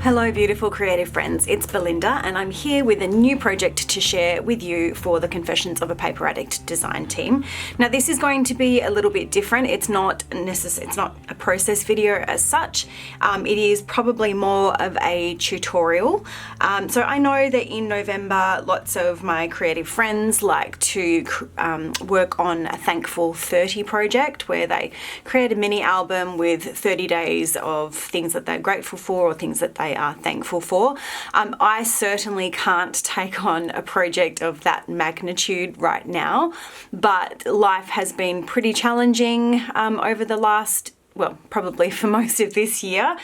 Hello beautiful creative friends, it's Belinda and I'm here with a new project to share with you for the Confessions of a Paper Addict design team. Now this is going to be a little bit different. It's not a process video as such. It is probably more of a tutorial. So I know that in November lots of my creative friends like to work on a Thankful 30 project where they create a mini album with 30 days of things that they're grateful for or things that they are thankful for. I certainly can't take on a project of that magnitude right now, but life has been pretty challenging over the last, well, probably for most of this year.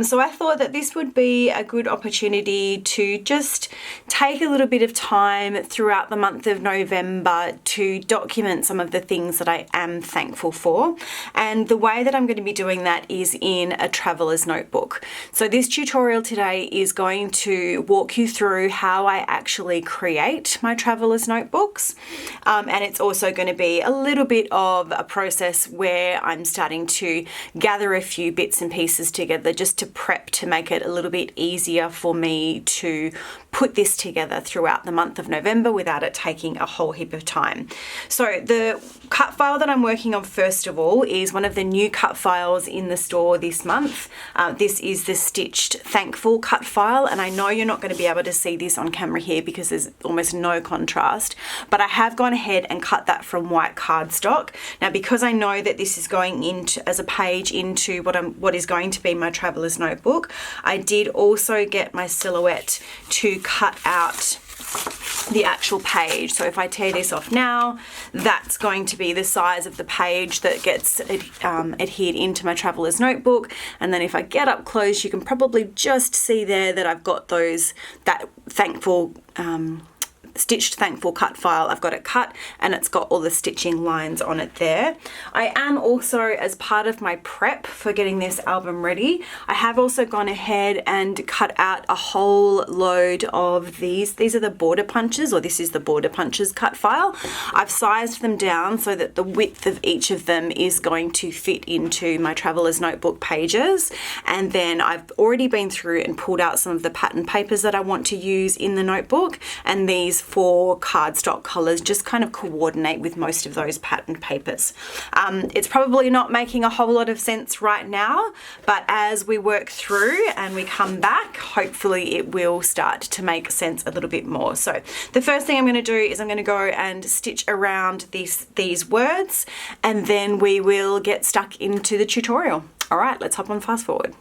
So I thought that this would be a good opportunity to just take a little bit of time throughout the month of November to document some of the things that I am thankful for. And the way that I'm going to be doing that is in a traveler's notebook. So this tutorial today is going to walk you through how I actually create my traveler's notebooks. And it's also going to be a little bit of a process where I'm starting to gather a few bits and pieces together just to prep to make it a little bit easier for me to put this together throughout the month of November without it taking a whole heap of time. So the cut file that I'm working on first of all is one of the new cut files in the store this month. This is the Stitched Thankful cut file, and I know you're not going to be able to see this on camera here because there's almost no contrast, but I have gone ahead and cut that from white cardstock. Now because I know that this is going into as a page into what is going to be my traveler's notebook, I did also get my silhouette to cut out the actual page. So if I tear this off now, that's going to be the size of the page that gets adhered into my traveler's notebook. And then if I get up close, you can probably just see there that I've got that thankful Stitched Thankful cut file. I've got it cut and it's got all the stitching lines on it there. I am also, as part of my prep for getting this album ready, I have also gone ahead and cut out a whole load of these. These are the border punches, or this is the border punches cut file. I've sized them down so that the width of each of them is going to fit into my traveler's notebook pages. And then I've already been through and pulled out some of the pattern papers that I want to use in the notebook, and these 4 cardstock colors just kind of coordinate with most of those pattern papers. It's probably not making a whole lot of sense right now, but as we work through and we come back, hopefully it will start to make sense a little bit more. So the first thing I'm going to do is I'm going to go and stitch around these words, and then we will get stuck into the tutorial. All right, let's hop on fast forward.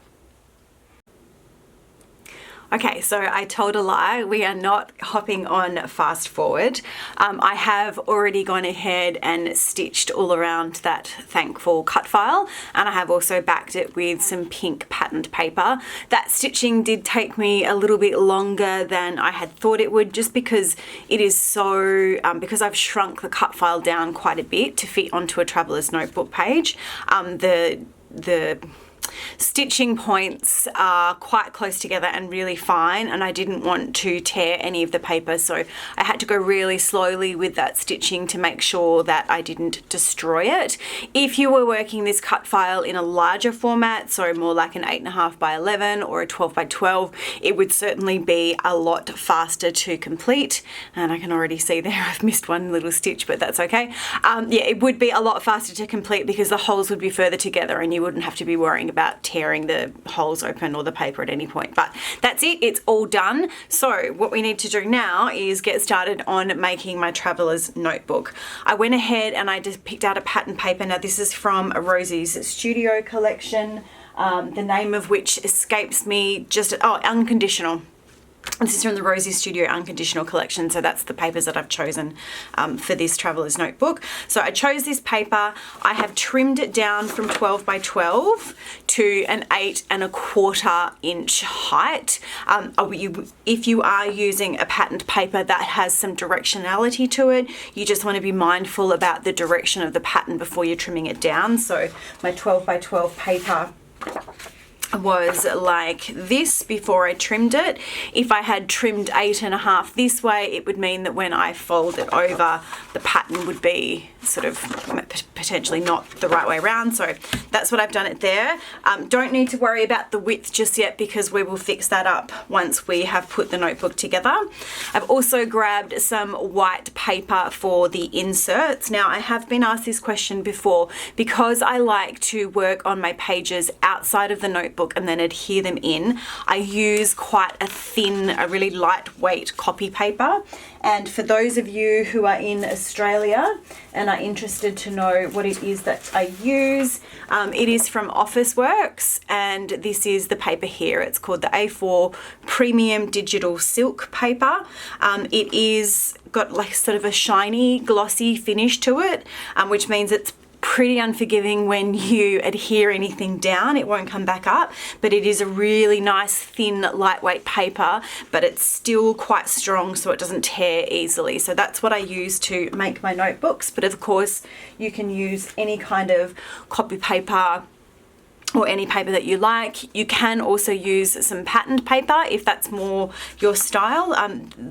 Okay, so I told a lie. We are not hopping on fast forward. I have already gone ahead and stitched all around that thankful cut file, and I have also backed it with some pink patterned paper. That stitching did take me a little bit longer than I had thought it would, just because it is so, because I've shrunk the cut file down quite a bit to fit onto a traveler's notebook page. The stitching points are quite close together and really fine, and I didn't want to tear any of the paper, so I had to go really slowly with that stitching to make sure that I didn't destroy it. If you were working this cut file in a larger format, so more like an 8.5 by 11 or a 12 by 12, it would certainly be a lot faster to complete. And I can already see there I've missed one little stitch, but that's okay. Yeah, it would be a lot faster to complete because the holes would be further together and you wouldn't have to be worrying about tearing the holes open or the paper at any point. But that's it, it's all done. So what we need to do now is get started on making my traveler's notebook. I went ahead and I just picked out a pattern paper. Now this is from Rosie's studio collection, the name of which escapes me Unconditional. This is from the Rosie Studio Unconditional collection, so that's the papers that I've chosen for this traveler's notebook. So I chose this paper. I have trimmed it down from 12 by 12 to an 8.25 inch height. If you are using a patterned paper that has some directionality to it, you just want to be mindful about the direction of the pattern before you're trimming it down. So my 12 by 12 paper was like this before I trimmed it. If I had trimmed 8.5 this way, it would mean that when I fold it over, the pattern would be sort of potentially not the right way around. So that's what I've done it there. Don't need to worry about the width just yet, because we will fix that up once we have put the notebook together. I've also grabbed some white paper for the inserts. Now, I have been asked this question before, because I like to work on my pages outside of the notebook and then adhere them in. I use quite a really lightweight copy paper. And for those of you who are in Australia and are interested to know what it is that I use, it is from Officeworks, and this is the paper here. It's called the A4 Premium Digital Silk paper. It is got like sort of a shiny, glossy finish to it, which means it's pretty unforgiving when you adhere anything down. It won't come back up, but it is a really nice, thin, lightweight paper, but it's still quite strong, so it doesn't tear easily. So that's what I use to make my notebooks. But of course, you can use any kind of copy paper or any paper that you like. You can also use some patterned paper if that's more your style.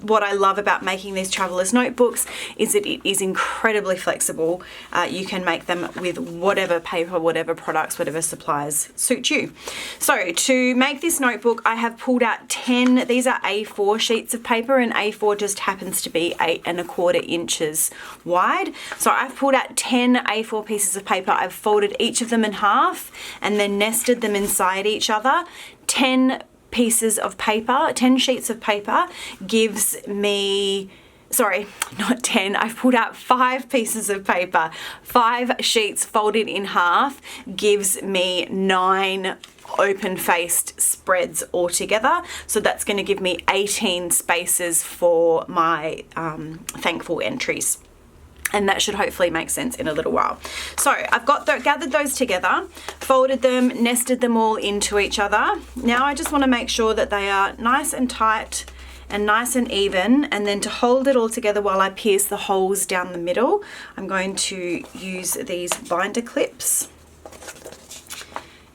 What I love about making these travelers notebooks is that it is incredibly flexible. You can make them with whatever paper, whatever products, whatever supplies suit you. So to make this notebook, I have pulled out 10, these are A4 sheets of paper, and A4 just happens to be 8¼ inches wide. So I've pulled out 10 A4 pieces of paper. I've folded each of them in half and then nested them inside each other. 10 pieces of paper, 10 sheets of paper gives me, sorry, not 10, I've pulled out 5 pieces of paper. 5 sheets folded in half gives me 9 open-faced spreads altogether. So that's going to give me 18 spaces for my thankful entries. And that should hopefully make sense in a little while. So I've gathered those together, folded them, nested them all into each other. Now I just want to make sure that they are nice and tight and nice and even. And then to hold it all together while I pierce the holes down the middle, I'm going to use these binder clips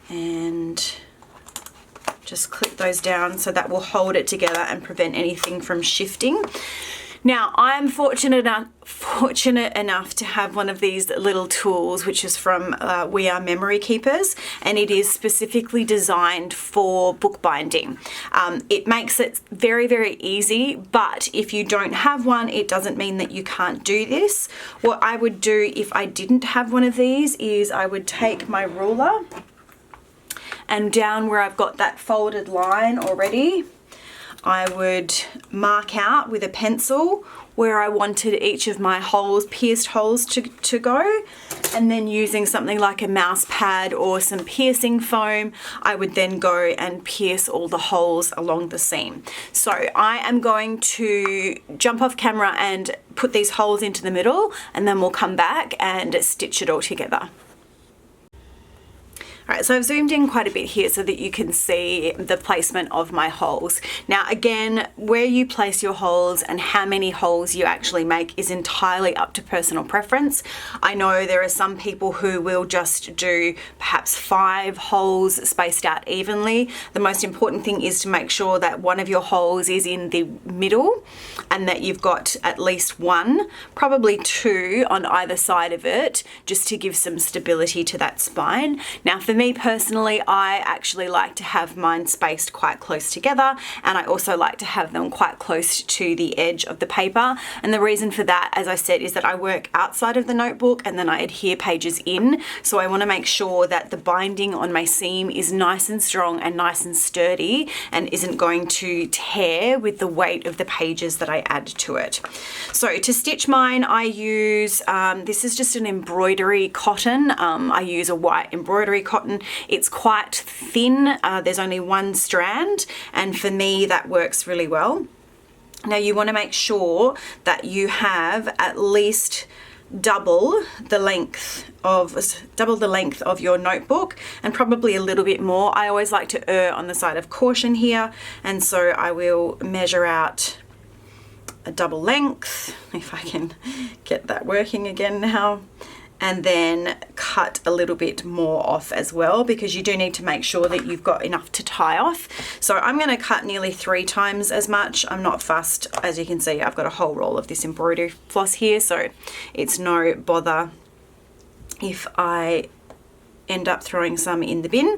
and just clip those down, so that will hold it together and prevent anything from shifting. Now, I'm fortunate enough to have one of these little tools, which is from We Are Memory Keepers, and it is specifically designed for bookbinding. It makes it very, very easy, but if you don't have one, it doesn't mean that you can't do this. What I would do if I didn't have one of these is I would take my ruler, and down where I've got that folded line already, I would mark out with a pencil where I wanted each of my holes, pierced holes to go, and then using something like a mouse pad or some piercing foam, I would then go and pierce all the holes along the seam. So I am going to jump off camera and put these holes into the middle, and then we'll come back and stitch it all together. All right, so I've zoomed in quite a bit here so that you can see the placement of my holes. Now, again, where you place your holes and how many holes you actually make is entirely up to personal preference. I know there are some people who will just do perhaps 5 holes spaced out evenly. The most important thing is to make sure that one of your holes is in the middle and that you've got at least 1, probably 2 on either side of it, just to give some stability to that spine. Now, for me personally, I actually like to have mine spaced quite close together, and I also like to have them quite close to the edge of the paper. And the reason for that, as I said, is that I work outside of the notebook and then I adhere pages in. So I want to make sure that the binding on my seam is nice and strong and nice and sturdy and isn't going to tear with the weight of the pages that I add to it. So to stitch mine, I use, this is just an embroidery cotton. I use a white embroidery cotton. It's quite thin. There's only 1 strand, and for me that works really well. Now you want to make sure that you have at least double the length of your notebook, and probably a little bit more. I always like to err on the side of caution here, and so I will measure out a double length, if I can get that working again now. and then cut a little bit more off as well, because you do need to make sure that you've got enough to tie off. So I'm going to cut nearly 3 times as much. I'm not fussed. As you can see, I've got a whole roll of this embroidery floss here, so it's no bother if I end up throwing some in the bin.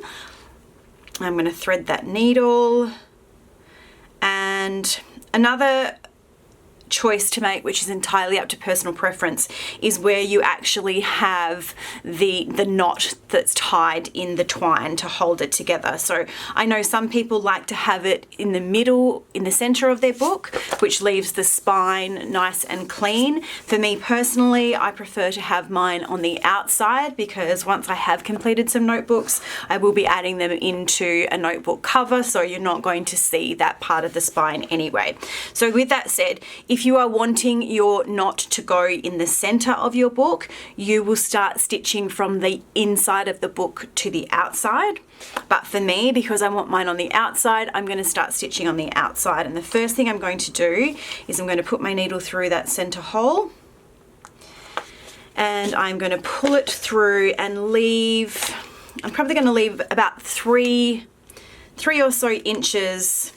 I'm going to thread that needle. And another choice to make, which is entirely up to personal preference, is where you actually have the knot that's tied in the twine to hold it together. So I know some people like to have it in the middle, in the center of their book, which leaves the spine nice and clean. For me personally, I prefer to have mine on the outside, because once I have completed some notebooks, I will be adding them into a notebook cover, so you're not going to see that part of the spine anyway. So with that said, if you are wanting your knot to go in the center of your book, you will start stitching from the inside of the book to the outside. But for me, because I want mine on the outside, I'm going to start stitching on the outside. And the first thing I'm going to do is I'm going to put my needle through that center hole, and I'm going to pull it through and leave, I'm probably going to leave about three or so inches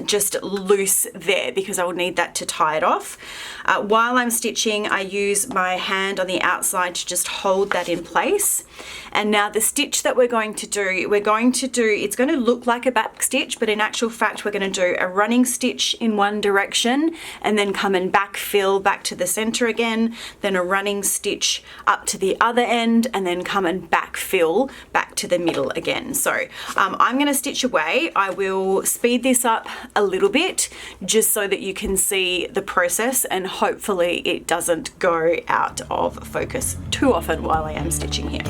just loose there, because I will need that to tie it off. While I'm stitching, I use my hand on the outside to just hold that in place. And now the stitch that we're going to do, it's going to look like a back stitch, but in actual fact, we're going to do a running stitch in one direction, and then come and backfill back to the center again, then a running stitch up to the other end, and then come and backfill back to the middle again. So I'm going to stitch away. I will speed this up a little bit just so that you can see the process, and hopefully it doesn't go out of focus too often while I am stitching here.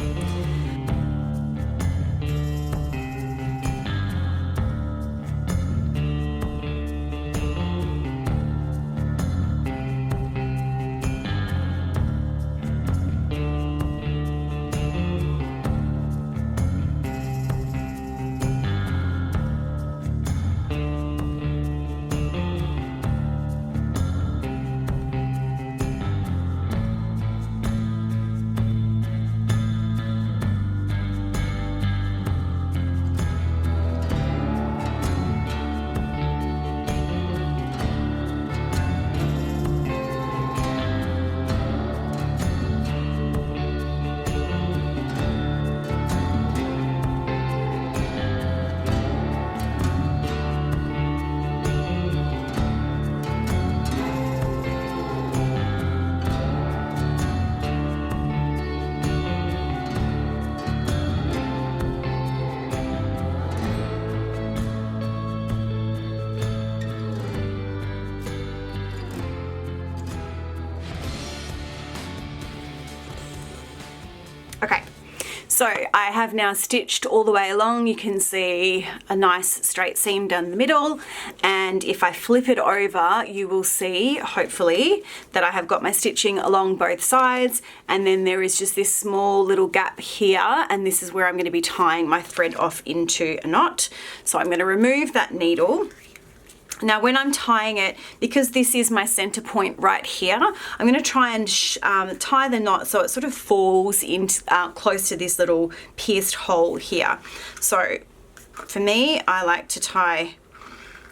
Okay, so I have now stitched all the way along. You can see a nice straight seam down the middle, and if I flip it over, you will see, hopefully, that I have got my stitching along both sides, and then there is just this small little gap here, and this is where I'm going to be tying my thread off into a knot. So I'm going to remove that needle. Now when I'm tying it, because this is my center point right here, I'm going to try and tie the knot so it sort of falls into close to this little pierced hole here. So for me, I like to tie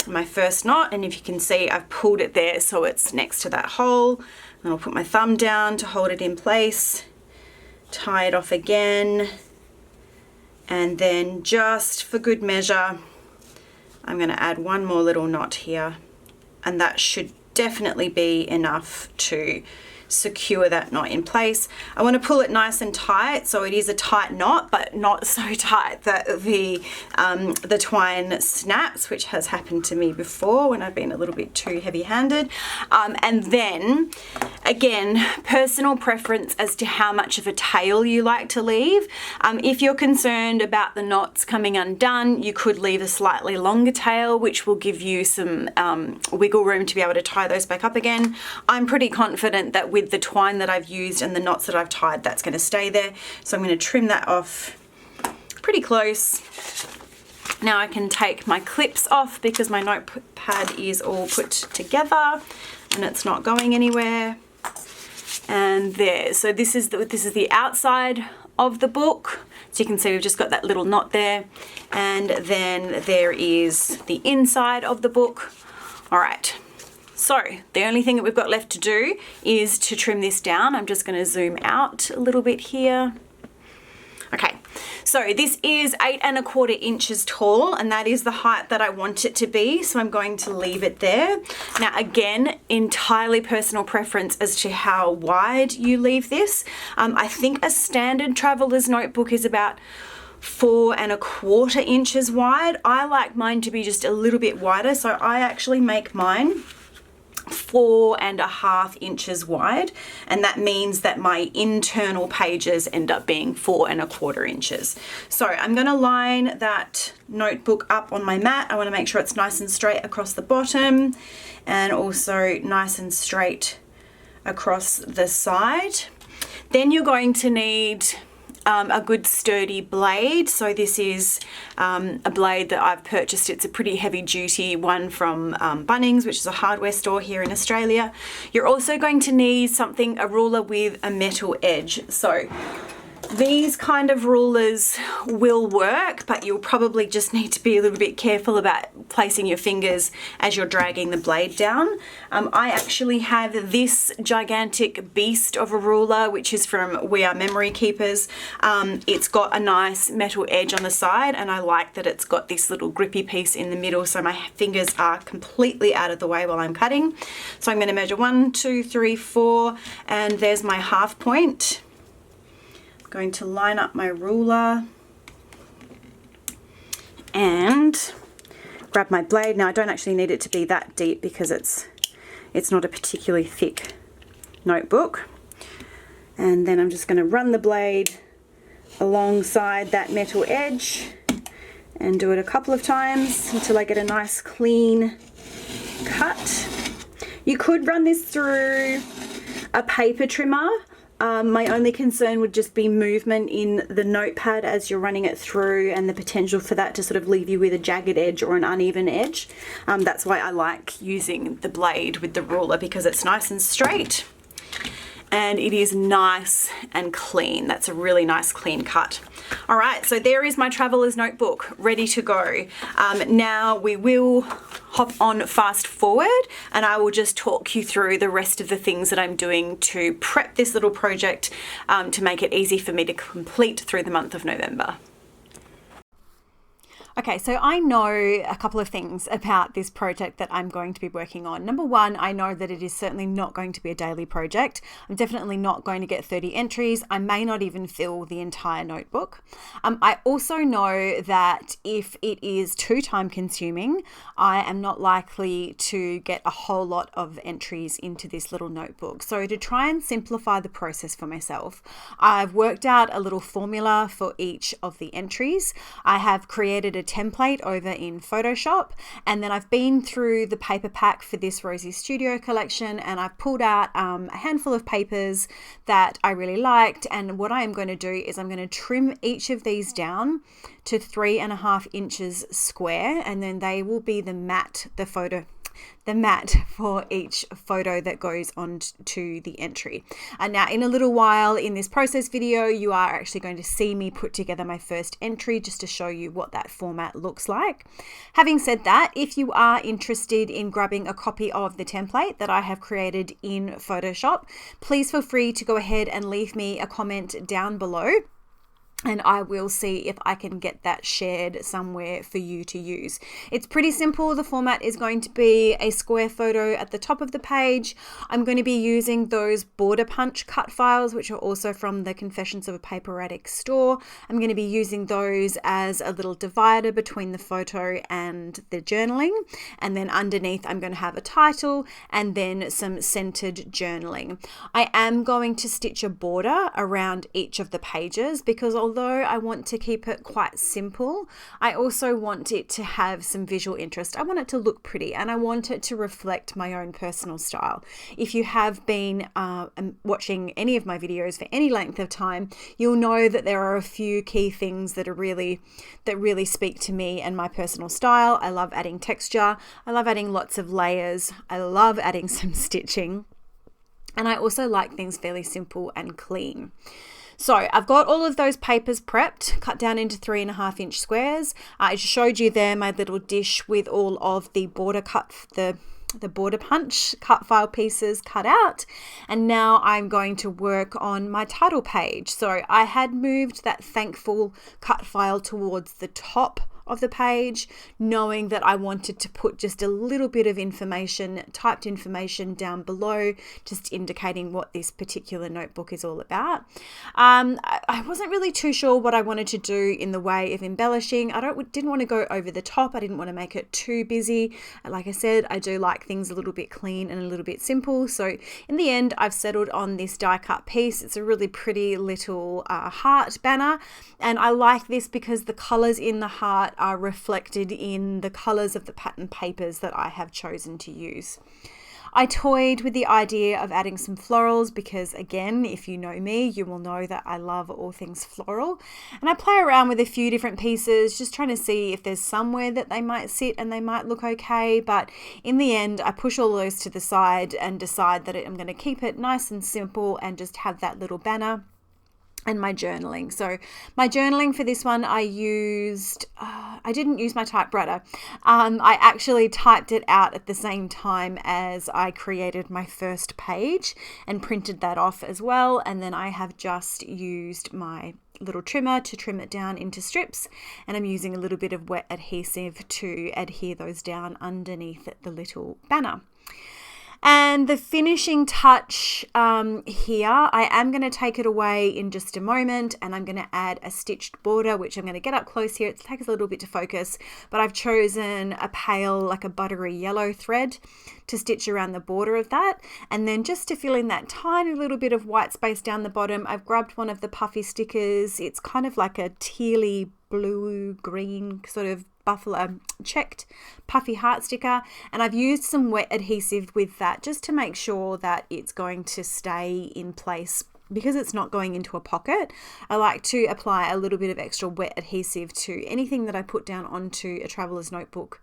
my first knot, and if you can see, I've pulled it there so it's next to that hole. And I'll put my thumb down to hold it in place, tie it off again, and then just for good measure, I'm going to add one more little knot here, and that should definitely be enough to secure that knot in place. I want to pull it nice and tight, so it is a tight knot, but not so tight that the twine snaps, which has happened to me before when I've been a little bit too heavy-handed. And then again, personal preference as to how much of a tail you like to leave. If you're concerned about the knots coming undone, you could leave a slightly longer tail, which will give you some wiggle room to be able to tie those back up again. I'm pretty confident that with the twine that I've used and the knots that I've tied, that's going to stay there. So I'm going to trim that off pretty close. Now I can take my clips off because my notepad is all put together and it's not going anywhere. and there. So this is the outside of the book. So you can see we've just got that little knot there, and then there is the inside of the book. All right. So the only thing that we've got left to do is to trim this down. I'm just going to zoom out a little bit here. Okay, so this is 8¼ inches tall, and that is the height that I want it to be. So I'm going to leave it there. Now, again, entirely personal preference as to how wide you leave this. I think a standard traveler's notebook is about 4¼ inches wide. I like mine to be just a little bit wider, so I actually make mine 4½ inches wide, and that means that my internal pages end up being 4¼ inches. So I'm going to line that notebook up on my mat. I want to make sure it's nice and straight across the bottom, and also nice and straight across the side. Then you're going to need a good sturdy blade. So this is a blade that I've purchased. It's a pretty heavy duty one from Bunnings, which is a hardware store here in Australia. You're also going to need a ruler with a metal edge. So these kind of rulers will work, but you'll probably just need to be a little bit careful about placing your fingers as you're dragging the blade down. I actually have this gigantic beast of a ruler, which is from We Are Memory Keepers. It's got a nice metal edge on the side, and I like that it's got this little grippy piece in the middle, so my fingers are completely out of the way while I'm cutting. So I'm going to measure 1, 2, 3, 4, and there's my half point. Going to line up my ruler and grab my blade. Now I don't actually need it to be that deep because it's not a particularly thick notebook. And then I'm just going to run the blade alongside that metal edge and do it a couple of times until I get a nice clean cut. You could run this through a paper trimmer. My only concern would just be movement in the notepad as you're running it through, and the potential for that to sort of leave you with a jagged edge or an uneven edge. That's why I like using the blade with the ruler, because it's nice and straight and it is nice and clean. That's a really nice clean cut. All right, so there is my traveler's notebook ready to go. Now we will hop on fast forward, and I will just talk you through the rest of the things that I'm doing to prep this little project to make it easy for me to complete through the month of November. Okay, so I know a couple of things about this project that I'm going to be working on. Number one, I know that it is certainly not going to be a daily project. I'm definitely not going to get 30 entries. I may not even fill the entire notebook. I also know that if it is too time consuming, I am not likely to get a whole lot of entries into this little notebook. So to try and simplify the process for myself, I've worked out a little formula for each of the entries. I have created a template over in Photoshop, and then I've been through the paper pack for this Rosie Studio collection, and I've pulled out a handful of papers that I really liked. And what I am going to do is I'm going to trim each of these down to 3½ inches square, and then they will be the mat for each photo that goes on to the entry. And now in a little while in this process video, you are actually going to see me put together my first entry just to show you what that format looks like. Having said that, if you are interested in grabbing a copy of the template that I have created in Photoshop, please feel free to go ahead and leave me a comment down below, and I will see if I can get that shared somewhere for you to use. It's pretty simple. The format is going to be a square photo at the top of the page. I'm going to be using those border punch cut files, which are also from the Confessions of a Paper Addict store. I'm going to be using those as a little divider between the photo and the journaling. And then underneath, I'm going to have a title and then some centered journaling. I am going to stitch a border around each of the pages because although I want to keep it quite simple, I also want it to have some visual interest. I want it to look pretty, and I want it to reflect my own personal style. If you have been watching any of my videos for any length of time, you'll know that there are a few key things that really speak to me and my personal style. I love adding texture. I love adding lots of layers. I love adding some stitching. And I also like things fairly simple and clean. So I've got all of those papers prepped, cut down into 3.5 inch squares. I showed you there my little dish with all of the border the border punch cut file pieces cut out, and now I'm going to work on my title page. So I had moved that thankful cut file towards the top of the page, knowing that I wanted to put just a little bit of information, typed information down below, just indicating what this particular notebook is all about. I wasn't really too sure what I wanted to do in the way of embellishing. Didn't want to go over the top. I didn't want to make it too busy. Like I said, I do like things a little bit clean and a little bit simple. So in the end, I've settled on this die cut piece. It's a really pretty little heart banner, and I like this because the colors in the heart are reflected in the colors of the pattern papers that I have chosen to use. I toyed with the idea of adding some florals because, again, if you know me, you will know that I love all things floral. And I play around with a few different pieces, just trying to see if there's somewhere that they might sit and they might look okay. But in the end, I push all those to the side and decide that I'm going to keep it nice and simple and just have that little banner. And my journaling. So my journaling for this one, I didn't use my typewriter. I actually typed it out at the same time as I created my first page and printed that off as well. And then I have just used my little trimmer to trim it down into strips, and I'm using a little bit of wet adhesive to adhere those down underneath the little banner. And the finishing touch here, I am going to take it away in just a moment, and I'm going to add a stitched border, which I'm going to get up close here. It takes a little bit to focus, but I've chosen a pale, like a buttery yellow thread to stitch around the border of that. And then just to fill in that tiny little bit of white space down the bottom, I've grabbed one of the puffy stickers. It's kind of like a tealy blue green sort of buffalo checked puffy heart sticker, and I've used some wet adhesive with that just to make sure that it's going to stay in place. Because it's not going into a pocket, I like to apply a little bit of extra wet adhesive to anything that I put down onto a traveler's notebook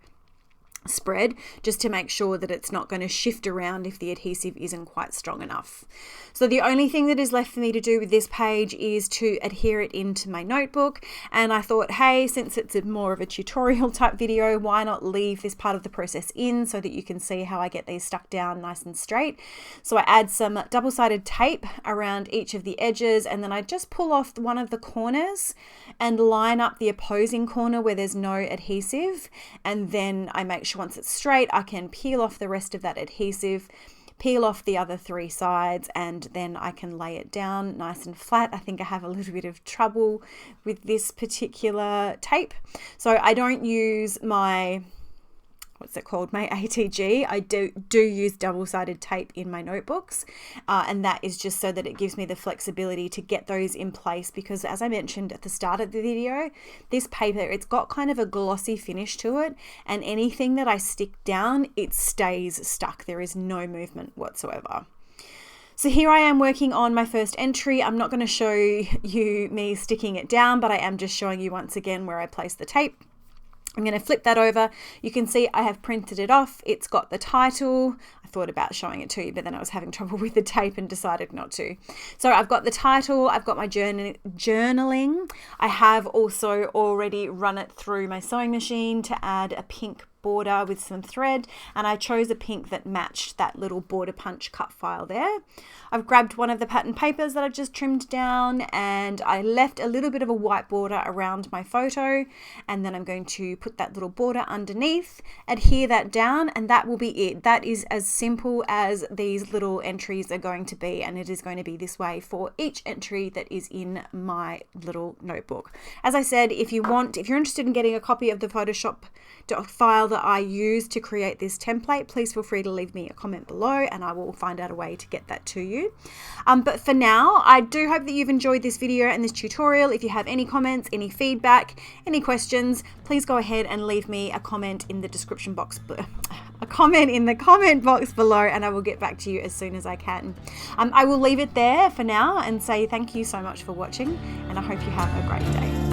spread, just to make sure that it's not going to shift around if the adhesive isn't quite strong enough. So the only thing that is left for me to do with this page is to adhere it into my notebook, and I thought, hey, since it's more of a tutorial type video, why not leave this part of the process in so that you can see how I get these stuck down nice and straight. So I add some double-sided tape around each of the edges, and then I just pull off one of the corners and line up the opposing corner where there's no adhesive, and then I make sure once it's straight, I can peel off the rest of that adhesive, peel off the other 3 sides, and then I can lay it down nice and flat. I think I have a little bit of trouble with this particular tape, so I don't use my my ATG. I do use double-sided tape in my notebooks, and that is just so that it gives me the flexibility to get those in place, because as I mentioned at the start of the video, this paper, it's got kind of a glossy finish to it, and anything that I stick down, it stays stuck. There is no movement whatsoever. So here I am working on my first entry. I'm not going to show you me sticking it down, but I am just showing you once again where I place the tape. I'm going to flip that over. You can see I have printed it off. It's got the title. I thought about showing it to you, but then I was having trouble with the tape and decided not to. So I've got the title, I've got my journaling. I have also already run it through my sewing machine to add a pink border with some thread, and I chose a pink that matched that little border punch cut file there. I've grabbed one of the pattern papers that I just trimmed down, and I left a little bit of a white border around my photo, and then I'm going to put that little border underneath, adhere that down, and that will be it. That is as simple as these little entries are going to be, and it is going to be this way for each entry that is in my little notebook. As I said, if you're interested in getting a copy of the Photoshop file that I use to create this template, please feel free to leave me a comment below and I will find out a way to get that to you. But for now, I do hope that you've enjoyed this video and this tutorial. If you have any comments, any feedback, any questions, please go ahead and leave me a comment in the description box, a comment in the comment box below, and I will get back to you as soon as I can. I will leave it there for now and say thank you so much for watching, and I hope you have a great day.